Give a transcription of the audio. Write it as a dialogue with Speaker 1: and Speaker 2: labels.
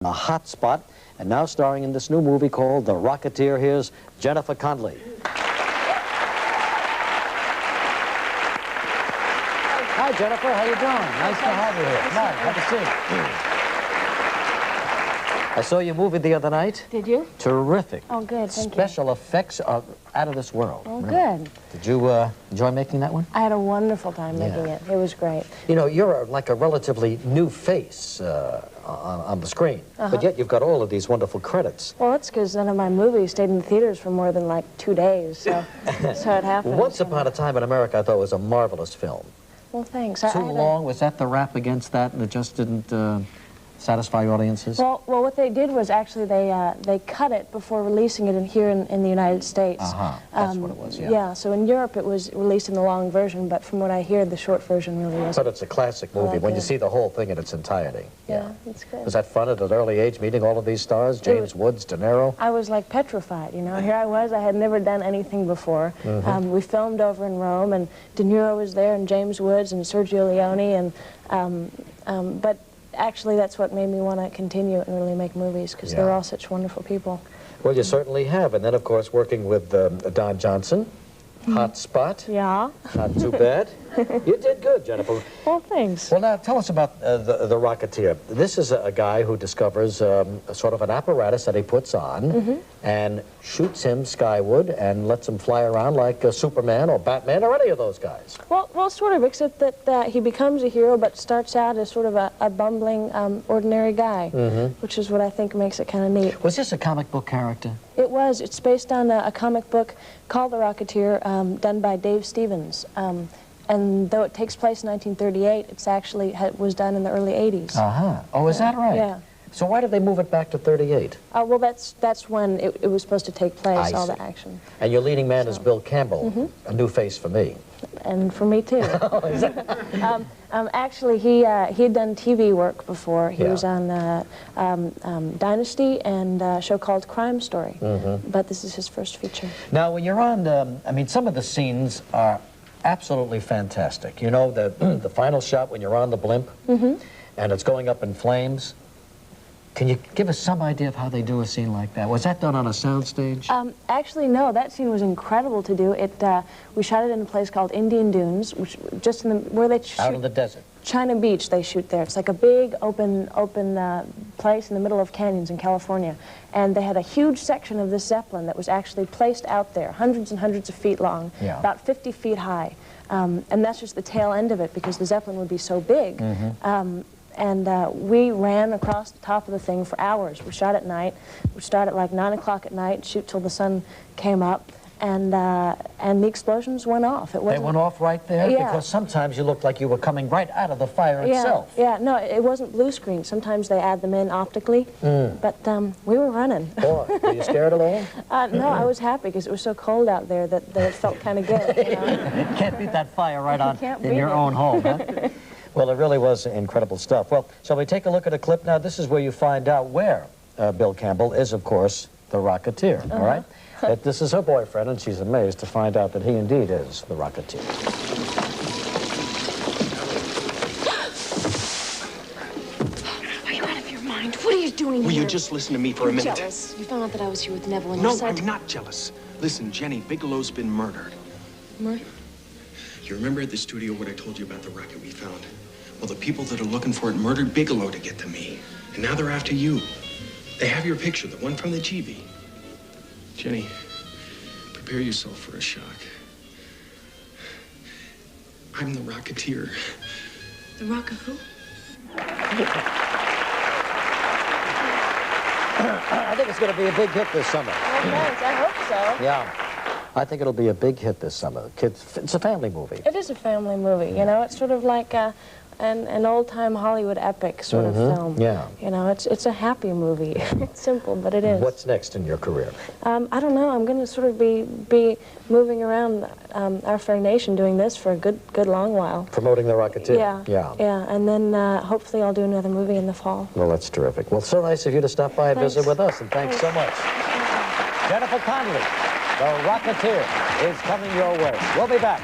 Speaker 1: A hot spot, and now starring in this new movie called The Rocketeer. Here's Jennifer Connelly. Hi, Jennifer. How you doing? Nice to have you here. Come on, have a seat. I saw your movie the other night.
Speaker 2: Did you?
Speaker 1: Terrific.
Speaker 2: Oh, good. Thank you.
Speaker 1: Special effects are out of this world.
Speaker 2: Oh,
Speaker 1: really.
Speaker 2: good.
Speaker 1: Did you enjoy making that one?
Speaker 2: I had a wonderful time making it. It was great.
Speaker 1: You know, you're like a relatively new face on the screen, but yet you've got all of these wonderful credits.
Speaker 2: Well, that's because none of my movies stayed in the theaters for more than like 2 days, so, so it happened.
Speaker 1: Once Upon a Time in America, I thought was a marvelous film.
Speaker 2: Well, thanks.
Speaker 1: Too long? Was that the rap against that, and it just didn't satisfy audiences?
Speaker 2: Well, what they did was actually they cut it before releasing it here in the United States.
Speaker 1: That's what it was, yeah.
Speaker 2: Yeah, so in Europe it was released in the long version, but from what I hear, the short version really wasn't.
Speaker 1: But it's a classic movie when you see the whole thing in its entirety.
Speaker 2: Yeah, it's good.
Speaker 1: Was that fun at an early age, meeting all of these stars? James Woods, De Niro?
Speaker 2: I was like petrified, you know. Here I was, I had never done anything before. We filmed over in Rome, and De Niro was there, and James Woods, and Sergio Leone, and but actually that's what made me want to continue and really make movies, because they're all such wonderful people.
Speaker 1: Well, you certainly have. And then, of course, working with Don Johnson, Hot Spot.
Speaker 2: Yeah.
Speaker 1: Not too bad. You did good, Jennifer.
Speaker 2: Well, thanks.
Speaker 1: Well, now, tell us about the Rocketeer. This is a guy who discovers sort of an apparatus that he puts on and shoots him skyward and lets him fly around like Superman or Batman or any of those guys.
Speaker 2: Well, sort of, except that he becomes a hero but starts out as sort of a bumbling, ordinary guy, which is what I think makes it kind of neat.
Speaker 1: Was this a comic book character?
Speaker 2: It was. It's based on a comic book called The Rocketeer, done by Dave Stevens. And though it takes place in 1938, it's actually was done in the early 80s.
Speaker 1: Oh, is that right?
Speaker 2: Yeah.
Speaker 1: So why did they move it back to 38?
Speaker 2: Well, that's when it was supposed to take place, all the action.
Speaker 1: And your leading man is Bill Campbell, a new face for me.
Speaker 2: And for me, too. Actually, he had done TV work before. He was on Dynasty and a show called Crime Story. But this is his first feature.
Speaker 1: Now, when you're on, I mean, some of the scenes are absolutely fantastic. You know, the final shot when you're on the blimp and it's going up in flames. Can you give us some idea of how they do a scene like that? Was that done on a soundstage?
Speaker 2: Actually, no. That scene was incredible to do. We shot it in a place called Indian Dunes, which just where they shoot.
Speaker 1: Out in the desert.
Speaker 2: China Beach, they shoot there. It's like a big open place in the middle of canyons in California. And they had a huge section of this Zeppelin that was actually placed out there, hundreds and hundreds of feet long, about 50 feet high. And that's just the tail end of it, because the Zeppelin would be so big. And we ran across the top of the thing for hours. We shot at night. We start at like 9 o'clock at night, shoot till the sun came up, and the explosions went off. They
Speaker 1: went off right there?
Speaker 2: Yeah.
Speaker 1: Because sometimes you looked like you were coming right out of the fire itself.
Speaker 2: Yeah, no, it wasn't blue screen. Sometimes they add them in optically, but we were running.
Speaker 1: Boy, were you scared at all?
Speaker 2: No, I was happy because it was so cold out there that it felt kind of good. You know?
Speaker 1: Can't beat that fire right on in your own home, huh? Well, it really was incredible stuff. Well, shall we take a look at a clip now? This is where you find out where Bill Campbell is, of course, the Rocketeer, all right? This is her boyfriend, and she's amazed to find out that he indeed is the Rocketeer.
Speaker 3: Are you out of your mind? What are you doing here?
Speaker 4: Will you just listen to me for a minute?
Speaker 3: I'm jealous. You found out that I was here with Neville and
Speaker 4: No,
Speaker 3: you said...
Speaker 4: I'm not jealous. Listen, Jenny, Bigelow's been murdered.
Speaker 3: Murdered?
Speaker 4: You remember at the studio what I told you about the rocket we found? Well, the people that are looking for it murdered Bigelow to get to me. And now they're after you. They have your picture, the one from the TV. Jenny, prepare yourself for a shock. I'm the Rocketeer.
Speaker 3: The Rock of who?
Speaker 1: I think it's going to be a big hit this summer.
Speaker 2: Well, thanks. I hope so.
Speaker 1: Yeah. I think it'll be a big hit this summer. Kids, it's a family movie.
Speaker 2: It is a family movie, you know. It's sort of like an old-time Hollywood epic sort of film.
Speaker 1: Yeah.
Speaker 2: You know, it's a happy movie. It's simple, but it is.
Speaker 1: What's next in your career?
Speaker 2: I don't know. I'm going to sort of be moving around our fair nation doing this for a good long while.
Speaker 1: Promoting the Rocketeer?
Speaker 2: Yeah. And then hopefully I'll do another movie in the fall.
Speaker 1: Well, that's terrific. Well, so nice of you to stop by and visit with us, and thanks so much. Jennifer Connelly, the Rocketeer, is coming your way. We'll be back.